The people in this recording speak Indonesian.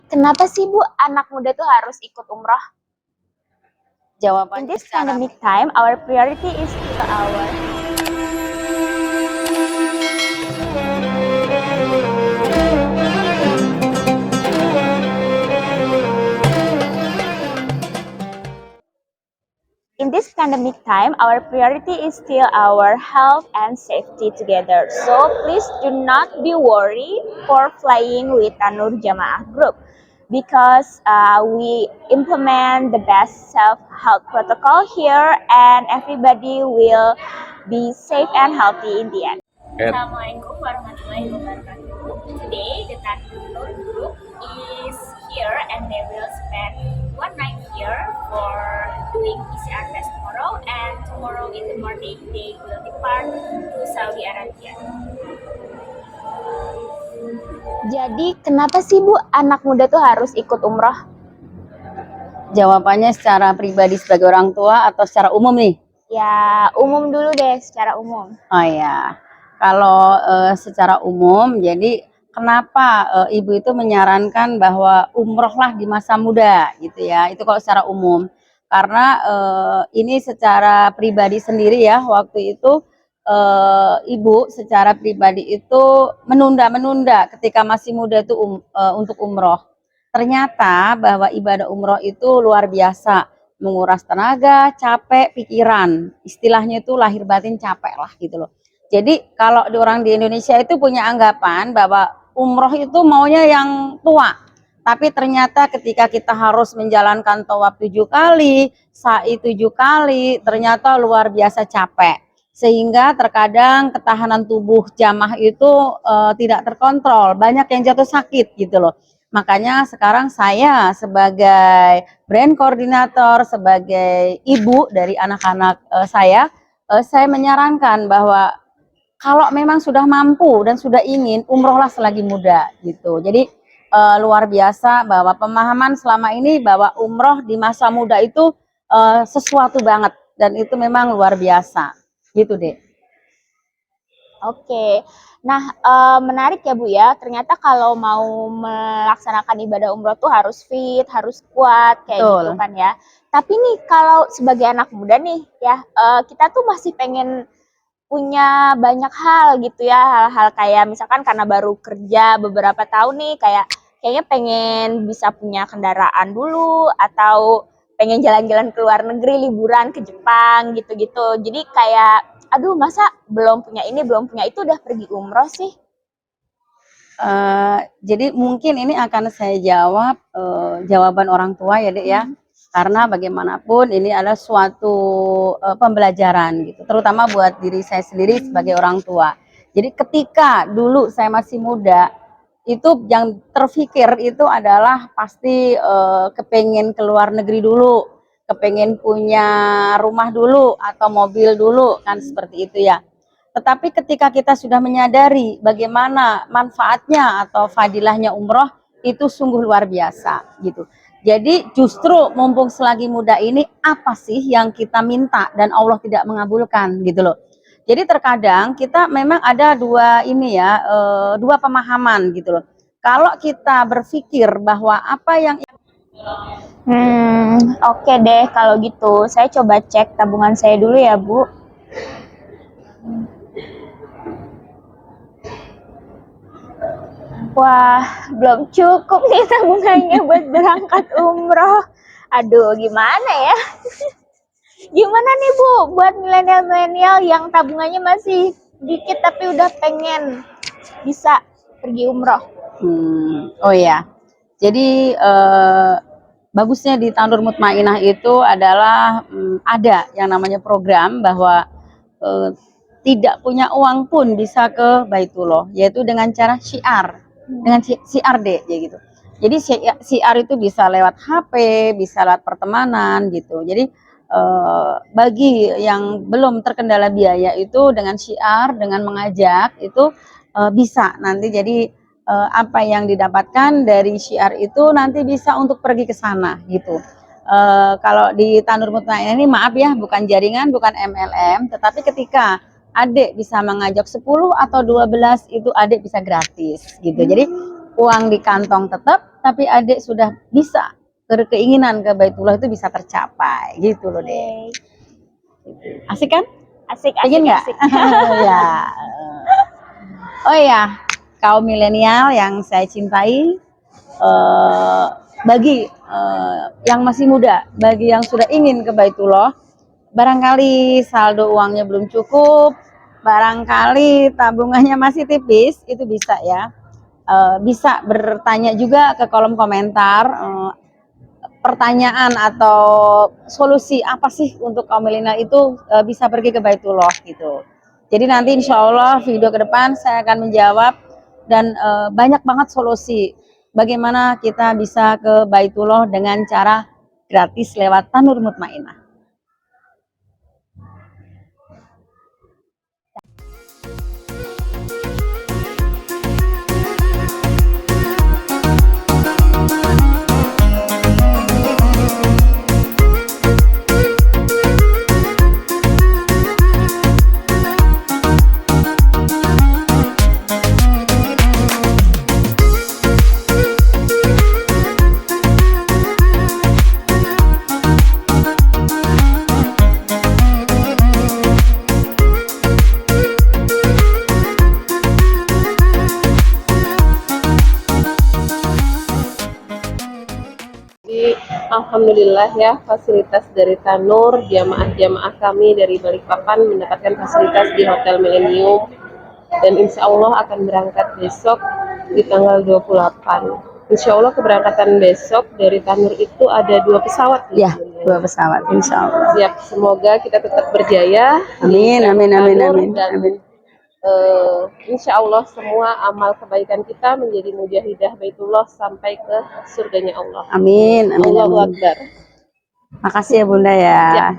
Kenapa sih Bu anak muda tuh harus ikut umroh? In Jawabannya this secara pandemic time, our priority is to our In this pandemic time, our priority is still our health and safety together. So please do not be worried for flying with Tanur Jamaah Group because we implement the best self-health protocol here and everybody will be safe and healthy in the end. Assalamualaikum warahmatullahi wabarakatuh. Today, the Tanur Group is here and they will spend one night here for doing PCR test tomorrow, and tomorrow in the morning they will depart to Saudi Arabia. Jadi kenapa sih Bu anak muda tuh harus ikut umroh? jawabannya secara pribadi sebagai orang tua atau secara umum nih? Ya umum dulu deh, secara umum. Oh ya, kalau secara umum, jadi kenapa ibu itu menyarankan bahwa umrohlah di masa muda gitu ya? Itu kalau secara umum. Karena ini secara pribadi sendiri ya, waktu itu ibu secara pribadi itu menunda-menunda ketika masih muda itu untuk umroh. Ternyata bahwa ibadah umroh itu luar biasa, menguras tenaga, capek, pikiran. Istilahnya itu lahir batin capek lah gitu loh. Jadi kalau orang di Indonesia itu punya anggapan bahwa umroh itu maunya yang tua. Tapi ternyata ketika kita harus menjalankan tawaf 7 kali, sa'i 7 kali, ternyata luar biasa capek. Sehingga terkadang ketahanan tubuh jamaah itu tidak terkontrol, banyak yang jatuh sakit gitu loh. Makanya sekarang saya sebagai brand koordinator, sebagai ibu dari anak-anak saya menyarankan bahwa kalau memang sudah mampu dan sudah ingin, umrohlah selagi muda gitu. Jadi luar biasa bahwa pemahaman selama ini bahwa umroh di masa muda itu sesuatu banget dan itu memang luar biasa gitu deh. Oke, nah menarik ya Bu ya. Ternyata kalau mau melaksanakan ibadah umroh tuh harus fit, harus kuat kayak gitu Betul. kan ya. Tapi nih kalau sebagai anak muda nih ya, kita tuh masih pengen punya banyak hal gitu ya, hal-hal kayak misalkan karena baru kerja beberapa tahun nih, kayaknya pengen bisa punya kendaraan dulu atau pengen jalan-jalan ke luar negeri, liburan ke Jepang gitu-gitu. Jadi kayak aduh masa belum punya ini, belum punya itu udah pergi umroh sih? Jadi mungkin ini akan saya jawab jawaban orang tua ya Dek ya. Karena bagaimanapun ini adalah suatu pembelajaran gitu, terutama buat diri saya sendiri sebagai orang tua. Jadi ketika dulu saya masih muda, itu yang terfikir itu adalah pasti kepengen ke luar negeri dulu, kepengen punya rumah dulu atau mobil dulu kan seperti itu ya. Tetapi ketika kita sudah menyadari bagaimana manfaatnya atau fadilahnya umroh, itu sungguh luar biasa gitu. Jadi justru mumpung selagi muda ini, apa sih yang kita minta dan Allah tidak mengabulkan gitu loh. Jadi terkadang kita memang ada dua ini ya, dua pemahaman gitu loh. Kalau kita berpikir bahwa apa yang Oke deh kalau gitu. Saya coba cek tabungan saya dulu ya, Bu. Wah, belum cukup nih tabungannya buat berangkat umroh. Aduh, gimana ya? Gimana nih Bu, buat milenial-milenial yang tabungannya masih dikit tapi udah pengen bisa pergi umroh? Oh ya, jadi bagusnya di Tanur Mutmainah itu adalah ada yang namanya program bahwa tidak punya uang pun bisa ke Baitullah, yaitu dengan cara syiar, dengan CRD ya gitu. Jadi syiar itu bisa lewat HP, bisa lewat pertemanan gitu. Jadi bagi yang belum terkendala biaya itu dengan syiar, dengan mengajak itu bisa nanti jadi apa yang didapatkan dari syiar itu nanti bisa untuk pergi ke sana gitu. Kalau di Tanur Mutmainah ini maaf ya, bukan jaringan, bukan MLM, tetapi ketika adik bisa mengajak 10 atau 12 itu adik bisa gratis gitu. Jadi uang di kantong tetap, tapi adik sudah bisa berkeinginan ke Baitullah itu bisa tercapai gitu loh deh. Asik kan? Asik, Pengen nggak? asik. Ya. Oh iya, kaum milenial yang saya cintai, bagi yang masih muda, bagi yang sudah ingin ke Baitullah, barangkali saldo uangnya belum cukup, barangkali tabungannya masih tipis, itu bisa ya. Bisa bertanya juga ke kolom komentar, pertanyaan atau solusi apa sih untuk kaum milenial itu bisa pergi ke Baitullah gitu. Jadi nanti insya Allah video ke depan saya akan menjawab dan banyak banget solusi bagaimana kita bisa ke Baitullah dengan cara gratis lewat Tanur Mutmainah. Jadi alhamdulillah ya, fasilitas dari Tanur, jamaah-jamaah kami dari Balikpapan mendapatkan fasilitas di Hotel Millennium dan insya Allah akan berangkat besok di tanggal 28. Insya Allah keberangkatan besok dari Tanur itu ada 2 pesawat. Ya, 2 pesawat insya Allah. Siap, semoga kita tetap berjaya. Amin, amin, amin, amin, Dan amin. insya Allah semua amal kebaikan kita menjadi mujahidah Baitullah sampai ke surganya Allah. Amin, amin, Allahu amin. Akbar. Makasih ya Bunda ya. Ya.